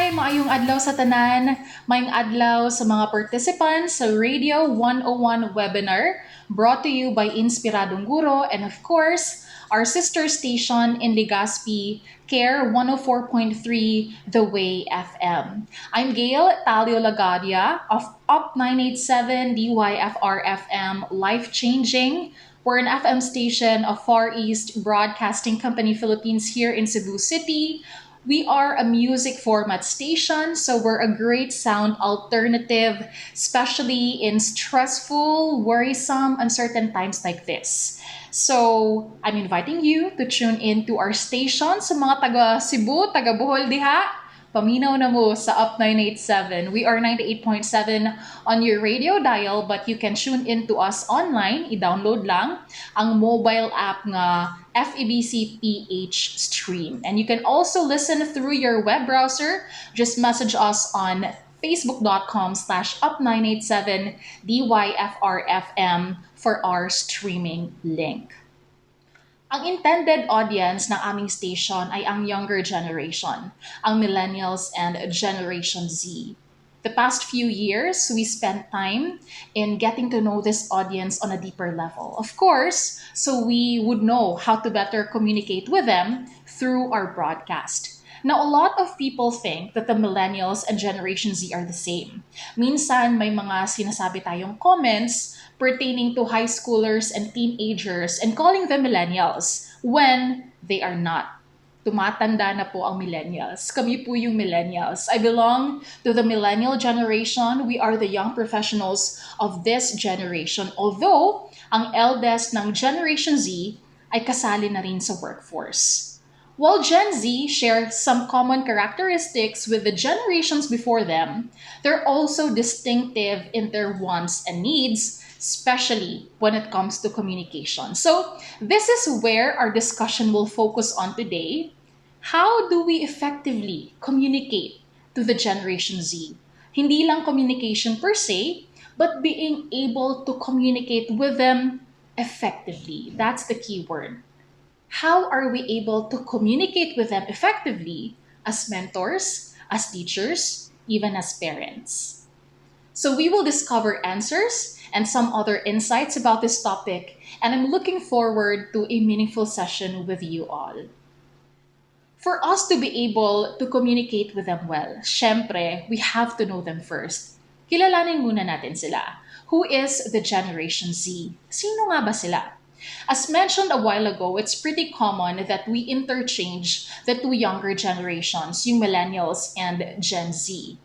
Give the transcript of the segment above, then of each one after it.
Hi! Maayong adlaw sa tanan. Maayong adlaw sa mga participants sa Radio 101 webinar brought to you by Inspiradong Guro and of course, our sister station in Legazpi, Care 104.3 The Way FM. I'm Gayle Talio Lagadia of UP987 DYFR-FM Life Changing. We're an FM station of Far East Broadcasting Company Philippines here in Cebu City. We are a music format station, so we're a great sound alternative, especially in stressful, worrisome, uncertain times like this. So, I'm inviting you to tune in to our station sa mga taga Cebu, taga Bohol diha. Paminaw na mo sa UP987. We are 98.7 on your radio dial, but you can tune in to us online. I-download lang ang mobile app nga FEBC PH Stream. And you can also listen through your web browser. Just message us on facebook.com/up987 DYFR-FM for our streaming link. Ang intended audience ng aming station ay ang younger generation, ang millennials and Generation Z. The past few years, we spent time in getting to know this audience on a deeper level. Of course, so we would know how to better communicate with them through our broadcast. Now, a lot of people think that the millennials and Generation Z are the same. Minsan, may mga sinasabi tayong comments pertaining to high schoolers and teenagers and calling them millennials when they are not. Tumatanda na po ang millennials. Kami po yung millennials. I belong to the millennial generation. We are the young professionals of this generation. Although, ang eldest ng Generation Z ay kasali na rin sa workforce. While Gen Z share some common characteristics with the generations before them, they're also distinctive in their wants and needs, especially when it comes to communication. So, this is where our discussion will focus on today. How do we effectively communicate to the Generation Z? Hindi lang communication per se, but being able to communicate with them effectively. That's the key word. How are we able to communicate with them effectively as mentors, as teachers, even as parents? So we will discover answers and some other insights about this topic, and I'm looking forward to a meaningful session with you all. For us to be able to communicate with them well, syempre, we have to know them first. Kilalanin muna natin sila. Who is the Generation Z? Sino nga ba sila? As mentioned a while ago, it's pretty common that we interchange the two younger generations, yung millennials and Gen Z.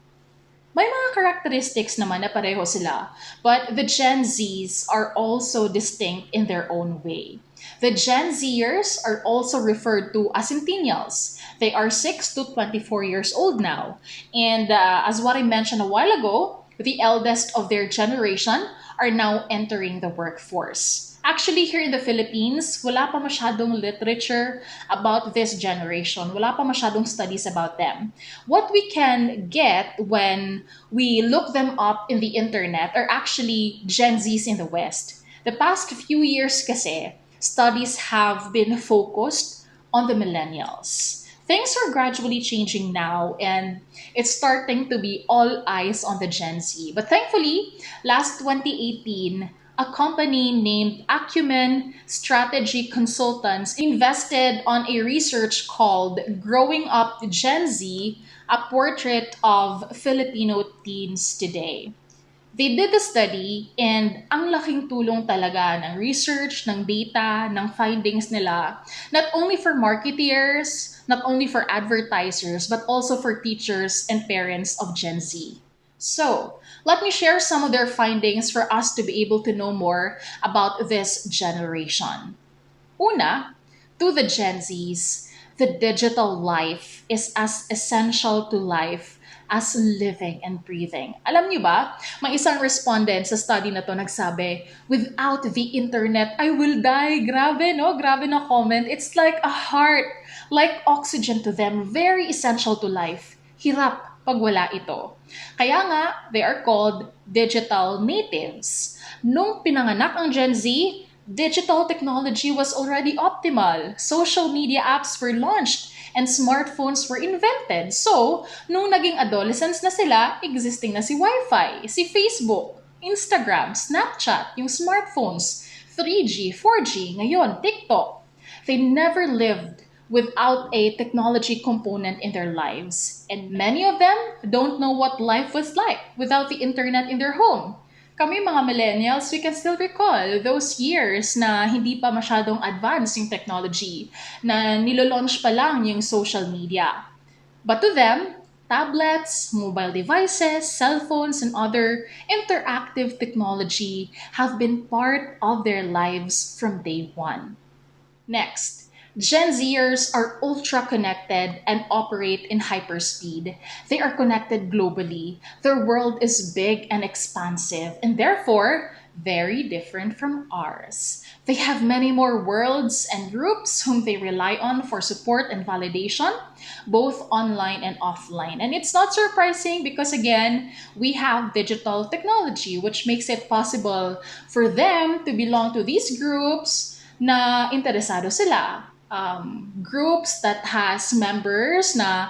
May mga characteristics naman na pareho sila, but the Gen Zs are also distinct in their own way. The Gen Zers are also referred to as centennials. They are 6 to 24 years old now. And as what I mentioned a while ago, the eldest of their generation are now entering the workforce. Actually, here in the Philippines, wala pa masyadong literature about this generation. Wala pa masyadong studies about them. What we can get when we look them up in the internet are actually Gen Zs in the West. The past few years kasi, studies have been focused on the millennials. Things are gradually changing now and it's starting to be all eyes on the Gen Z. But thankfully, last 2018, a company named Acumen Strategy Consultants invested on a research called Growing Up Gen Z, a Portrait of Filipino Teens Today. They did the study and ang laking tulong talaga ng research, ng data, ng findings nila, not only for marketeers, not only for advertisers, but also for teachers and parents of Gen Z. So, let me share some of their findings for us to be able to know more about this generation. Una, to the Gen Zs, the digital life is as essential to life as living and breathing. Alam niyo ba, may isang respondent sa study na to nagsabi, without the internet, I will die. Grabe, no? Grabe na comment. It's like a heart, like oxygen to them, very essential to life. Hirap pag wala ito. Kaya nga, they are called digital natives. Nung pinanganak ang Gen Z, digital technology was already optimal. Social media apps were launched and smartphones were invented. So, nung naging adolescents na sila, existing na si Wi-Fi, si Facebook, Instagram, Snapchat, yung smartphones, 3G, 4G, ngayon, TikTok. They never lived without a technology component in their lives. And many of them don't know what life was like without the internet in their home. Kami mga millennials, we can still recall those years na hindi pa masyadong advanced yung technology, na nilolaunch pa lang yung social media. But to them, tablets, mobile devices, cell phones, and other interactive technology have been part of their lives from day one. Next, Gen Zers are ultra connected and operate in hyperspeed. They are connected globally. Their world is big and expansive, and therefore very different from ours. They have many more worlds and groups whom they rely on for support and validation, both online and offline. And it's not surprising because, again, we have digital technology, which makes it possible for them to belong to these groups na interesado sila. Groups that has members na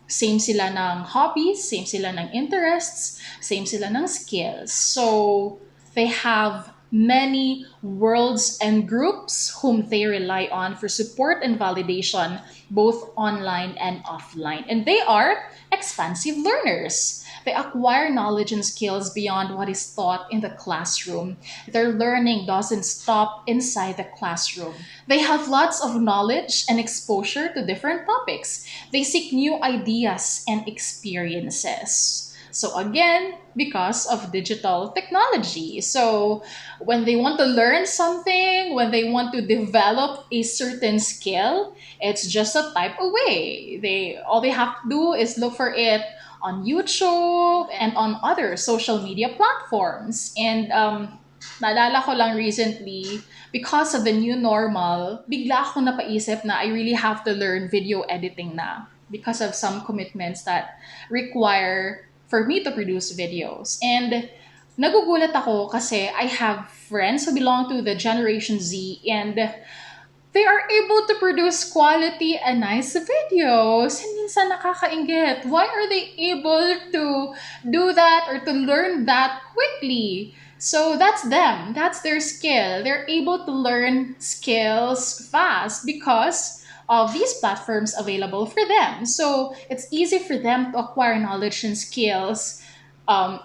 same sila ng hobbies, same sila ng interests, same sila ng skills. So they have many worlds and groups whom they rely on for support and validation, both online and offline. And they are expansive learners. They acquire knowledge and skills beyond what is taught in the classroom. Their learning doesn't stop inside the classroom. They have lots of knowledge and exposure to different topics. They seek new ideas and experiences. So again, because of digital technology. So when they want to learn something, when they want to develop a certain skill, it's just a type away. All they have to do is look for it on YouTube and on other social media platforms. And naalala ko lang recently, because of the new normal, bigla ako napaisip na I really have to learn video editing na because of some commitments that require for me to produce videos. And nagugulat ako kasi I have friends who belong to the Generation Z, and they are able to produce quality and nice videos. And minsan nakakainggit. Why are they able to do that or to learn that quickly? So that's them. That's their skill. They're able to learn skills fast because of these platforms available for them. So it's easy for them to acquire knowledge and skills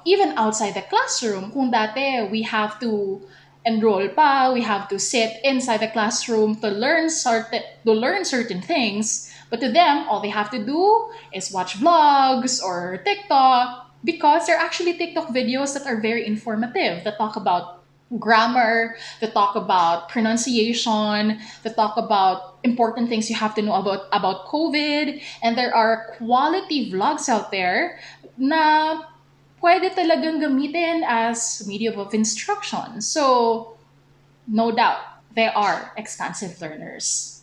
even outside the classroom. Kung dati we have to enroll pa, we have to sit inside the classroom to learn certain things. But to them, all they have to do is watch vlogs or TikTok, because they're actually TikTok videos that are very informative, that talk about grammar, that talk about pronunciation, that talk about important things you have to know about COVID. And there are quality vlogs out there na pwede talagang gamitin as medium of instruction. So, no doubt, they are expansive learners.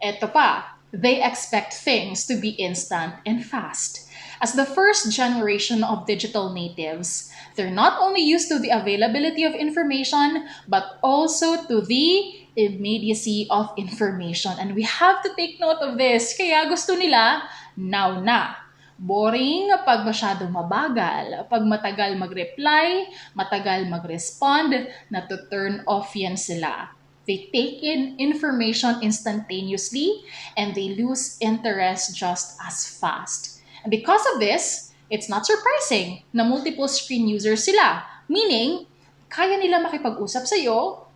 Eto pa, they expect things to be instant and fast. As the first generation of digital natives, they're not only used to the availability of information, but also to the immediacy of information. And we have to take note of this. Kaya gusto nila, now na. Boring pag masyadong mabagal. Pag matagal mag-reply, matagal mag-respond, na to turn off yan sila. They take in information instantaneously and they lose interest just as fast. And because of this, it's not surprising na multiple screen users sila. Meaning, kaya nila makipag-usap sa'yo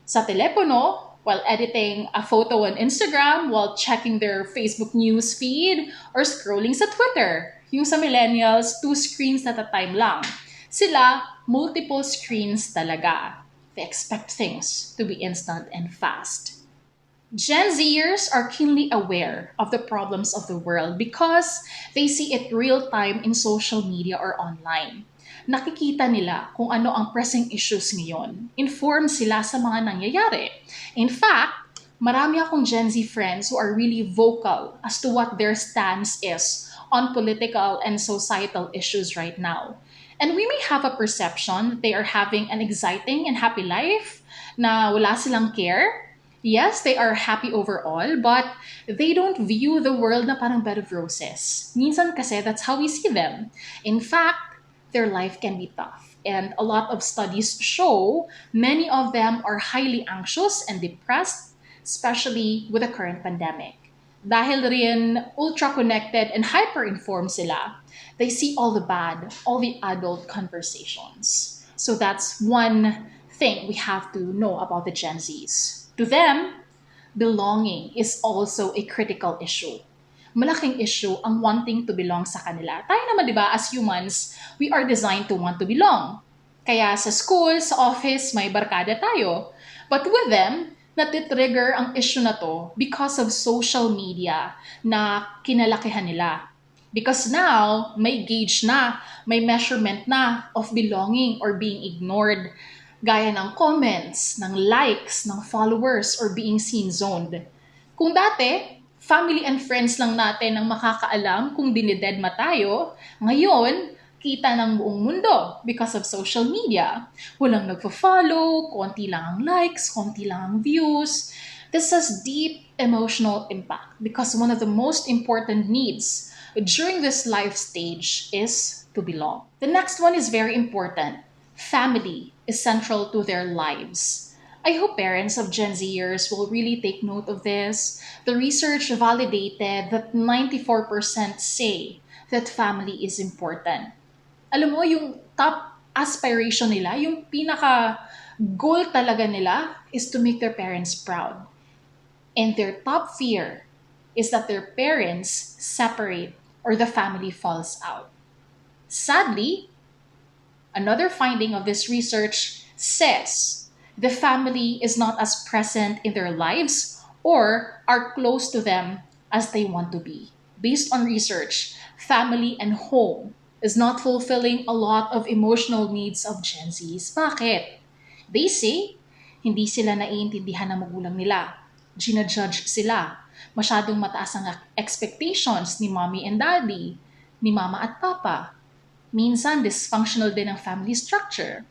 sa telepono, while editing a photo on Instagram, while checking their Facebook news feed, or scrolling sa Twitter. Yung sa millennials, 2 screens at a time lang. Sila, multiple screens talaga. They expect things to be instant and fast. Gen Zers are keenly aware of the problems of the world because they see it real time in social media or online. Nakikita nila kung ano ang pressing issues ngayon. Informed sila sa mga nangyayari. In fact, marami akong Gen Z friends who are really vocal as to what their stance is on political and societal issues right now. And we may have a perception that they are having an exciting and happy life, na wala silang care. Yes, they are happy overall, but they don't view the world na parang bed of roses. Minsan kasi that's how we see them. In fact, their life can be tough. And a lot of studies show many of them are highly anxious and depressed, especially with the current pandemic. Dahil rin ultra-connected and hyper-informed sila, they see all the bad, all the adult conversations. So that's one thing we have to know about the Gen Zs. To them, belonging is also a critical issue. Malaking issue ang wanting to belong sa kanila. Tayo naman, di ba, as humans, we are designed to want to belong. Kaya sa school, sa office, may barkada tayo. But with them, natitrigger ang issue na to because of social media na kinalakihan nila. Because now, may gauge na, may measurement na of belonging or being ignored, gaya ng comments, ng likes, ng followers, or being seen zoned. Kung dati, family and friends lang natin ang makakaalam kung dinidedma tayo, ngayon, kita ng buong mundo because of social media. Walang nagpo-follow, konti lang ang likes, konti lang ang views. This has deep emotional impact because one of the most important needs during this life stage is to belong. The next one is very important. Family is central to their lives. I hope parents of Gen Zers will really take note of this. The research validated that 94% say that family is important. Alam mo, yung top aspiration nila, yung pinaka goal talaga nila is to make their parents proud. And their top fear is that their parents separate or the family falls out. Sadly, another finding of this research says the family is not as present in their lives or are close to them as they want to be. Based on research, family and home is not fulfilling a lot of emotional needs of Gen Zs. Bakit? They say, hindi sila naiintindihan ng magulang nila. Ginajudge sila. Masyadong mataas ang expectations ni mommy and daddy, ni mama at papa. Minsan, dysfunctional din ang family structure.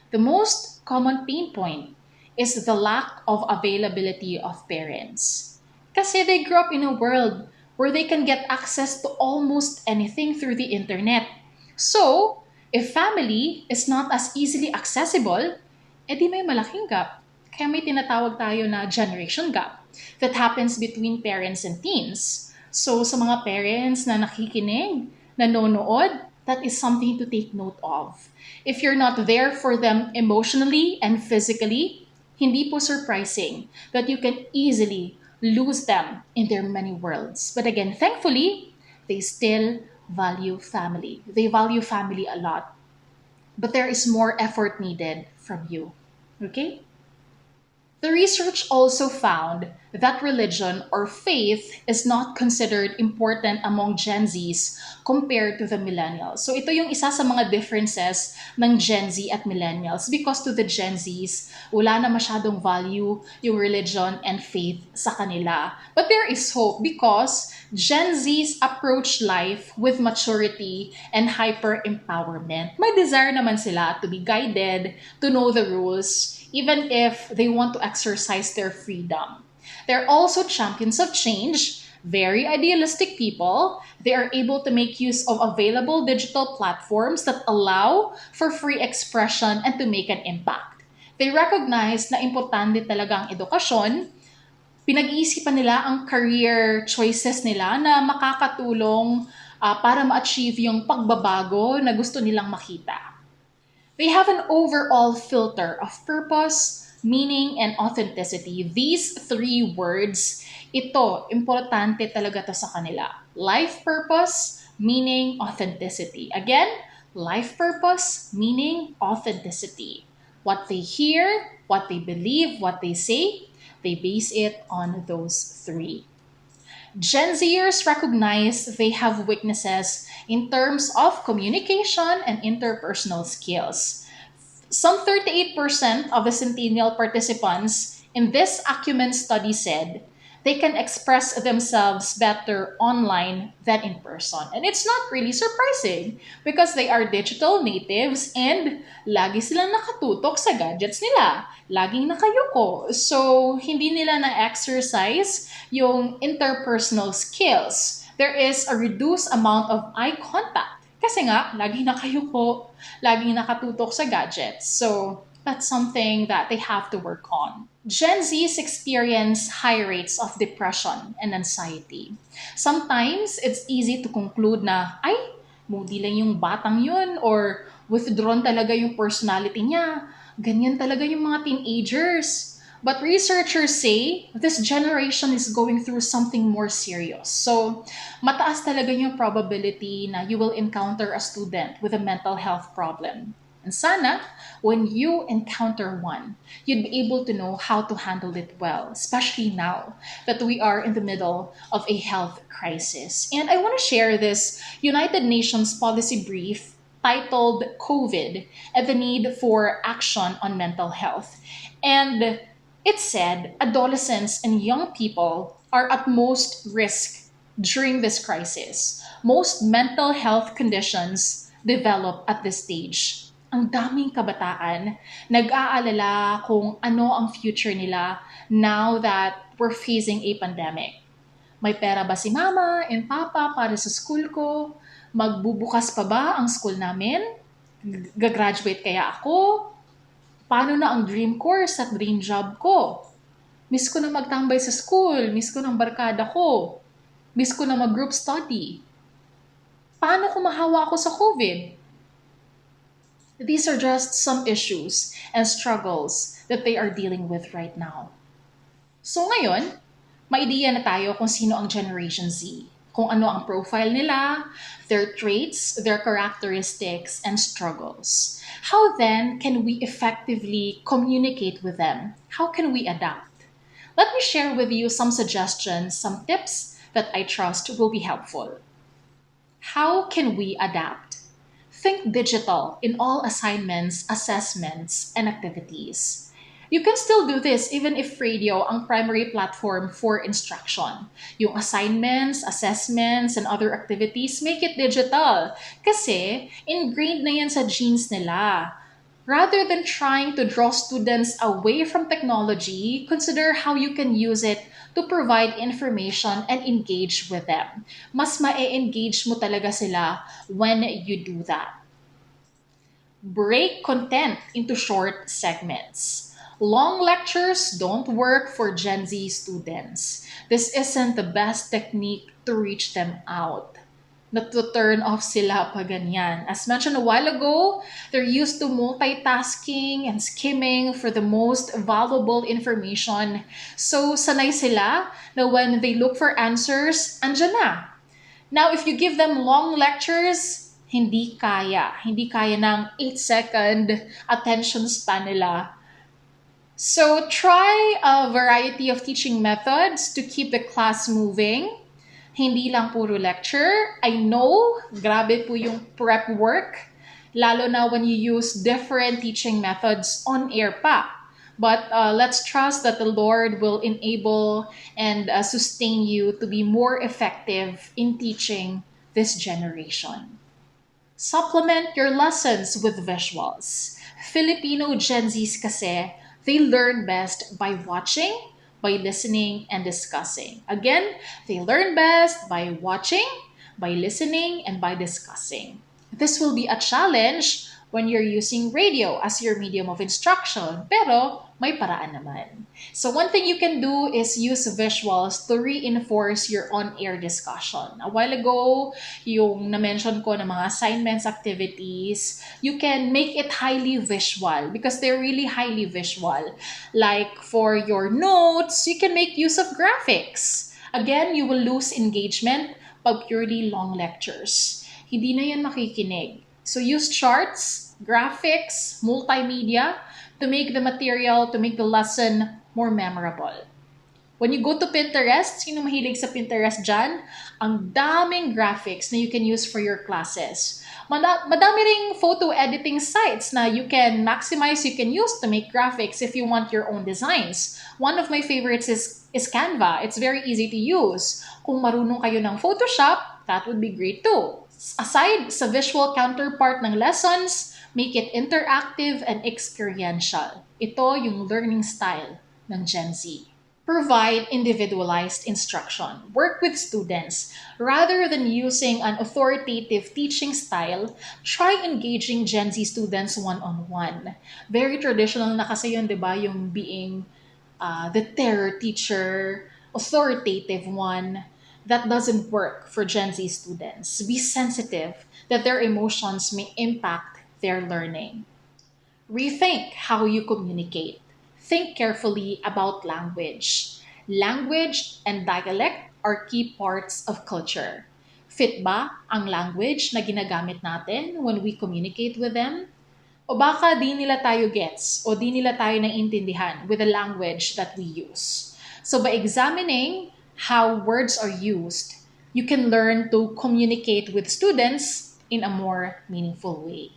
The most common pain point is the lack of availability of parents. Kasi they grew up in a world where they can get access to almost anything through the internet. So, if family is not as easily accessible, edi may malaking gap. Kaya may tinatawag tayo na generation gap that happens between parents and teens. So, sa mga parents na nakikinig, nanonood, that is something to take note of. If you're not there for them emotionally and physically, hindi po surprising that you can easily lose them in their many worlds. But again, thankfully, they still value family. They value family a lot. But there is more effort needed from you. Okay? The research also found that religion or faith is not considered important among Gen Zs compared to the millennials. So ito yung isa sa mga differences ng Gen Z at millennials because to the Gen Zs, wala na masyadong value yung religion and faith sa kanila. But there is hope because Gen Zs approach life with maturity and hyper-empowerment. May desire naman sila to be guided, to know the rules, even if they want to exercise their freedom. They're also champions of change, very idealistic people. They are able to make use of available digital platforms that allow for free expression and to make an impact. They recognize na importante talaga ang edukasyon. Pinag-iisipan nila ang career choices nila na makakatulong para ma-achieve yung pagbabago na gusto nilang makita. They have an overall filter of purpose, meaning, and authenticity. These three words, ito, importante talaga to sa kanila. Life purpose, meaning, authenticity. Again, life purpose, meaning, authenticity. What they hear, what they believe, what they say, they base it on those three. Gen Zers recognize they have weaknesses in terms of communication and interpersonal skills. Some 38% of the centennial participants in this Acumen study said They can express themselves better online than in person. And it's not really surprising because they are digital natives and lagi silang nakatutok sa gadgets nila. Laging nakayuko. So, hindi nila na-exercise yung interpersonal skills. There is a reduced amount of eye contact. Kasi nga, laging nakayuko, laging nakatutok sa gadgets. So, that's something that they have to work on. Gen Zs experience high rates of depression and anxiety. Sometimes, it's easy to conclude na, ay, moody lang yung batang yun or withdrawn talaga yung personality niya. Ganyan talaga yung mga teenagers. But researchers say this generation is going through something more serious. So, mataas talaga yung probability na you will encounter a student with a mental health problem. And sana, when you encounter one, you'd be able to know how to handle it well, especially now that we are in the middle of a health crisis. And I want to share this United Nations policy brief titled COVID and the Need for Action on Mental Health. And it said adolescents and young people are at most risk during this crisis. Most mental health conditions develop at this stage. Ang daming kabataan nag-aalala kung ano ang future nila now that we're facing a pandemic. May pera ba si mama and papa para sa school ko? Magbubukas pa ba ang school namin? Gagraduate kaya ako? Paano na ang dream course at dream job ko? Miss ko na magtambay sa school, miss ko ng barkada ko, miss ko na mag-group study. Paano kung mahawa ako sa COVID? These are just some issues and struggles that they are dealing with right now. So ngayon, may idea na tayo kung sino ang Generation Z, kung ano ang profile nila, their traits, their characteristics, and struggles. How then can we effectively communicate with them? How can we adapt? Let me share with you some suggestions, some tips that I trust will be helpful. How can we adapt? Think digital in all assignments, assessments, and activities. You can still do this even if radio ang primary platform for instruction. Yung assignments, assessments, and other activities, make it digital. Kasi ingrained na yan sa genes nila. Rather than trying to draw students away from technology, consider how you can use it to provide information and engage with them. Mas ma-engage mo talaga sila when you do that. Break content into short segments. Long lectures don't work for Gen Z students. This isn't the best technique to reach them out. Not to turn off sila pa ganyan. As mentioned a while ago, they're used to multitasking and skimming for the most valuable information. So, sanay sila na when they look for answers, andyan na. Now, if you give them long lectures, hindi kaya. Hindi kaya ng 8-second attention span nila. So, try a variety of teaching methods to keep the class moving. Hindi lang puro lecture. I know, grabe po yung prep work, lalo na when you use different teaching methods on air pa. But let's trust that the Lord will enable and sustain you to be more effective in teaching this generation. Supplement your lessons with visuals. Filipino Gen Zs kasi, they learn best by watching, by listening, and discussing. Again, they learn best by watching, by listening, and by discussing. This will be a challenge when you're using radio as your medium of instruction, pero may paraan naman. So one thing you can do is use visuals to reinforce your on-air discussion. A while ago, yung na-mention ko na mga assignments, activities, you can make it highly visual because they're really highly visual. Like for your notes, you can make use of graphics. Again, you will lose engagement pag purely long lectures. Hindi na yan makikinig. So use charts, graphics, multimedia to make the material, to make the lesson more memorable. When you go to Pinterest, sino mahilig sa Pinterest dyan? Ang daming graphics na you can use for your classes. Madami ring photo editing sites na you can maximize, you can use to make graphics if you want your own designs. One of my favorites is Canva. It's very easy to use. Kung marunong kayo ng Photoshop, that would be great too. Aside sa visual counterpart ng lessons, make it interactive and experiential. Ito yung learning style ng Gen Z. Provide individualized instruction. Work with students. Rather than using an authoritative teaching style, try engaging Gen Z students one-on-one. Very traditional na kasi yun, di ba? Yung being the terror teacher, authoritative one. That doesn't work for Gen Z students. Be sensitive that their emotions may impact their learning. Rethink how you communicate. Think carefully about language. Language and dialect are key parts of culture. Fit ba ang language na ginagamit natin when we communicate with them? O baka di nila tayo gets o di nila tayo naiintindihan with the language that we use. So by examining how words are used, you can learn to communicate with students in a more meaningful way.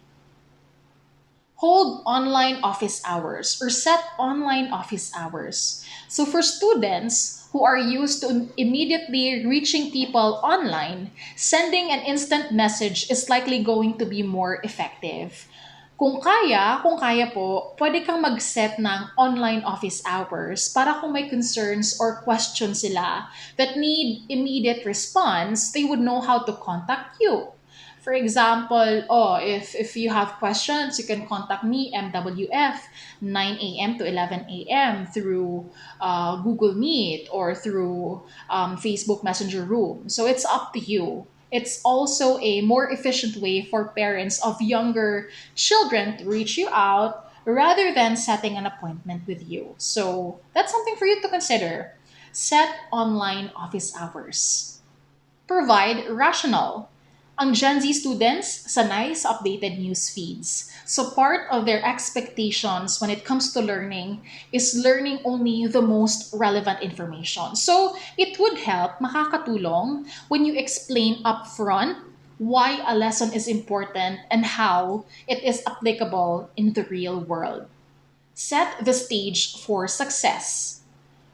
Hold online office hours or set online office hours. So for students who are used to immediately reaching people online, sending an instant message is likely going to be more effective. Kung kaya po, pwede kang mag-set ng online office hours para kung may concerns or questions sila that need immediate response, they would know how to contact you. For example, if you have questions, you can contact me, MWF, 9 a.m. to 11 a.m. through Google Meet or through Facebook Messenger Room. So it's up to you. It's also a more efficient way for parents of younger children to reach you out rather than setting an appointment with you. So that's something for you to consider. Set online office hours. Provide rational. Ang Gen Z students sanay sa updated news feeds. So part of their expectations when it comes to learning is learning only the most relevant information. So it would help, makakatulong, when you explain upfront why a lesson is important and how it is applicable in the real world. Set the stage for success.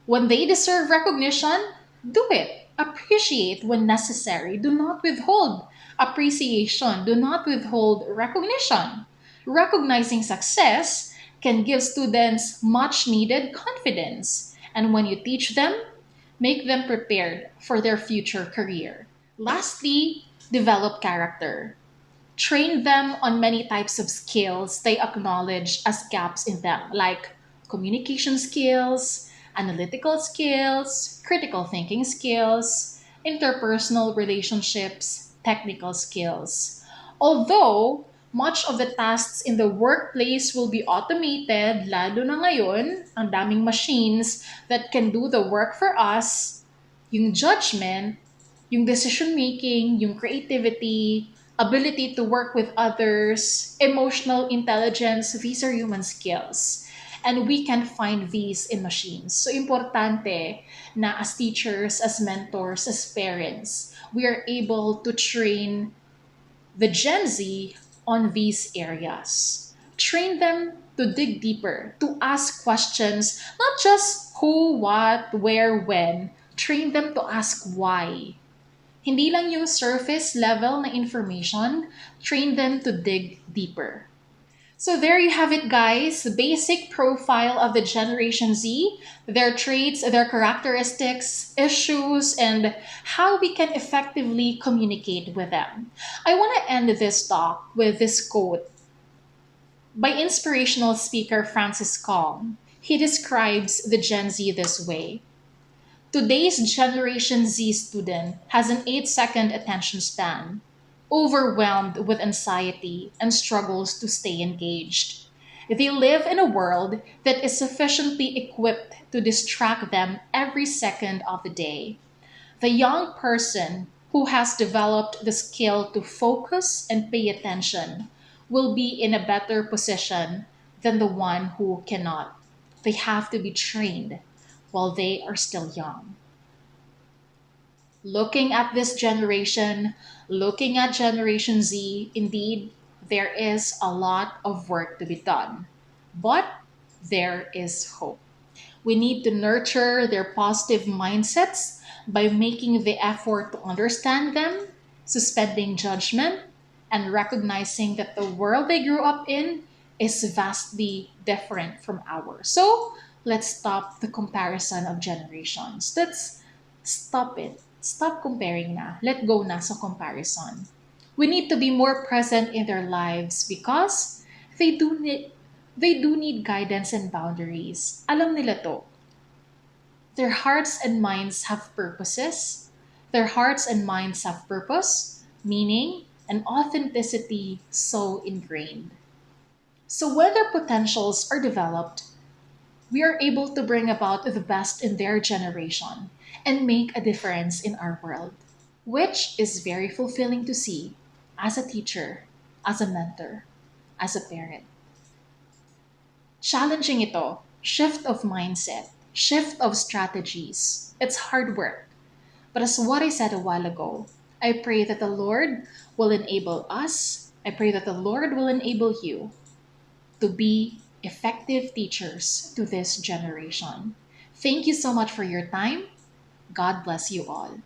When they deserve recognition, do it. Appreciate when necessary. Do not withhold appreciation. Do not withhold recognition. Recognizing success can give students much needed confidence. And when you teach them, make them prepared for their future career. Lastly, develop character. Train them on many types of skills they acknowledge as gaps in them, like communication skills, analytical skills, critical thinking skills, interpersonal relationships, technical skills. Although much of the tasks in the workplace will be automated, lalo na ngayon, ang daming machines that can do the work for us, yung judgment, yung decision making, yung creativity, ability to work with others, emotional intelligence, these are human skills. And we can find these in machines. So importante na as teachers, as mentors, as parents, we are able to train the Gen Z on these areas. Train them to dig deeper, to ask questions, not just who, what, where, when. Train them to ask why. Hindi lang yung surface level na information, train them to dig deeper. So there you have it, guys. The basic profile of the Generation Z, their traits, their characteristics, issues, and how we can effectively communicate with them. I want to end this talk with this quote by inspirational speaker Francis Kong. He describes the Gen Z this way. Today's Generation Z student has an 8-second attention span, overwhelmed with anxiety and struggles to stay engaged. They live in a world that is sufficiently equipped to distract them every second of the day. The young person who has developed the skill to focus and pay attention will be in a better position than the one who cannot. They have to be trained while they are still young. Looking at this generation, looking at Generation Z, indeed, there is a lot of work to be done. But there is hope. We need to nurture their positive mindsets by making the effort to understand them, suspending judgment, and recognizing that the world they grew up in is vastly different from ours. So let's stop the comparison of generations. Let's stop it. Stop comparing na. Let go na sa comparison. We need to be more present in their lives because they do need guidance and boundaries. Alam nila to. Their hearts and minds have purposes. Their hearts and minds have purpose, meaning, and authenticity so ingrained. So when their potentials are developed, we are able to bring about the best in their generation and make a difference in our world, which is very fulfilling to see as a teacher, as a mentor, as a parent. Challenging ito, shift of mindset, shift of strategies. It's hard work. But as what I said a while ago, I pray that the Lord will enable us. I pray that the Lord will enable you to be effective teachers to this generation. Thank you so much for your time. God bless you all.